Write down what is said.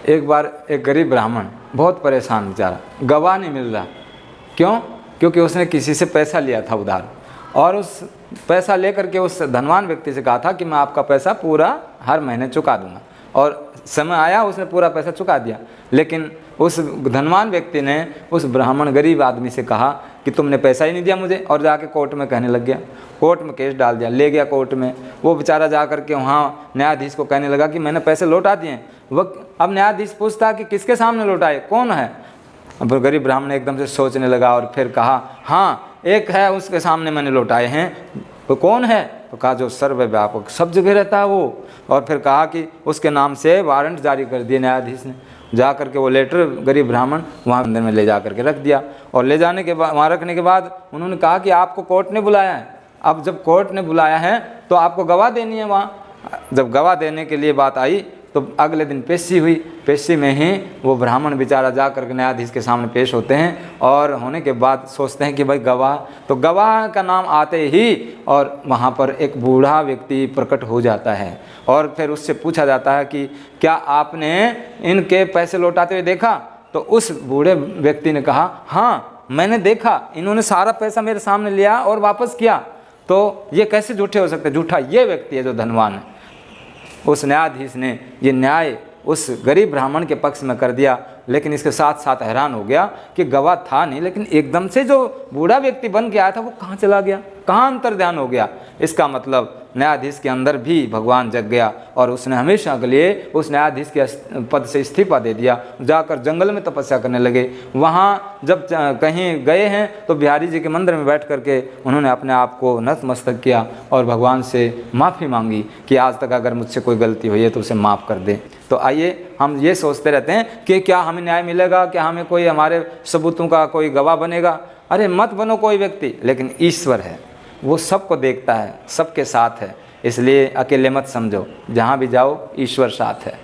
एक बार एक गरीब ब्राह्मण बहुत परेशान बेचारा, गवाह नहीं मिल रहा। क्यों? क्योंकि उसने किसी से पैसा लिया था उधार, और उस पैसा लेकर के उस धनवान व्यक्ति से कहा था कि मैं आपका पैसा पूरा हर महीने चुका दूंगा, और समय आया उसने पूरा पैसा चुका दिया। लेकिन उस धनवान व्यक्ति ने उस ब्राह्मण गरीब आदमी से कहा कि तुमने पैसा ही नहीं दिया मुझे, और जाके कोर्ट में कहने लग गया। कोर्ट में केस डाल दिया, ले गया कोर्ट में। वो बेचारा जा कर के वहाँ न्यायाधीश को कहने लगा कि मैंने पैसे लौटा दिए। अब न्यायाधीश पूछता कि किसके सामने लौटाए, कौन है? अब गरीब ब्राह्मण एकदम से सोचने लगा और फिर कहा, हाँ एक है, उसके सामने मैंने लौटाए हैं। वो कौन है? तो कहा जो सर्वव्यापक, सब जगह रहता है वो। और फिर कहा कि उसके नाम से वारंट जारी कर दिए न्यायाधीश ने। जा करके वो लेटर गरीब ब्राह्मण वहाँ मंदिर में ले जा करके रख दिया, और ले जाने के बाद, वहाँ रखने के बाद उन्होंने कहा कि आपको कोर्ट ने बुलाया है। अब जब कोर्ट ने बुलाया है तो आपको गवाह देनी है वहाँ। जब गवाह देने के लिए बात आई तो अगले दिन पेशी हुई। पेशी में ही वो ब्राह्मण बेचारा जा करके न्यायाधीश के सामने पेश होते हैं, और होने के बाद सोचते हैं कि भाई गवाह, तो गवाह का नाम आते ही और वहाँ पर एक बूढ़ा व्यक्ति प्रकट हो जाता है, और फिर उससे पूछा जाता है कि क्या आपने इनके पैसे लौटाते हुए देखा? तो उस बूढ़े व्यक्ति ने कहा, हाँ मैंने देखा, इन्होंने सारा पैसा मेरे सामने लिया और वापस किया। तो ये कैसे झूठे हो सकते? झूठा ये व्यक्ति है जो धनवान है। उस न्यायाधीश ने ये न्याय उस गरीब ब्राह्मण के पक्ष में कर दिया, लेकिन इसके साथ साथ हैरान हो गया कि गवाह था नहीं, लेकिन एकदम से जो बूढ़ा व्यक्ति बन के आया था वो कहाँ चला गया, कहाँ अंतर्ध्यान हो गया। इसका मतलब न्यायाधीश के अंदर भी भगवान जग गया, और उसने हमेशा के लिए उस न्यायाधीश के पद से इस्तीफा दे दिया। जाकर जंगल में तपस्या करने लगे। वहाँ जब कहीं गए हैं तो बिहारी जी के मंदिर में बैठ करके उन्होंने अपने आप को नतमस्तक किया और भगवान से माफ़ी मांगी कि आज तक अगर मुझसे कोई गलती हुई है तो उसे माफ़ कर दे। तो आइए हम ये सोचते रहते हैं कि क्या हमें न्याय मिलेगा, क्या हमें कोई हमारे सबूतों का कोई गवाह बनेगा। अरे मत बनो कोई व्यक्ति, लेकिन ईश्वर है, वो सबको देखता है, सबके साथ है। इसलिए अकेले मत समझो, जहाँ भी जाओ ईश्वर साथ है।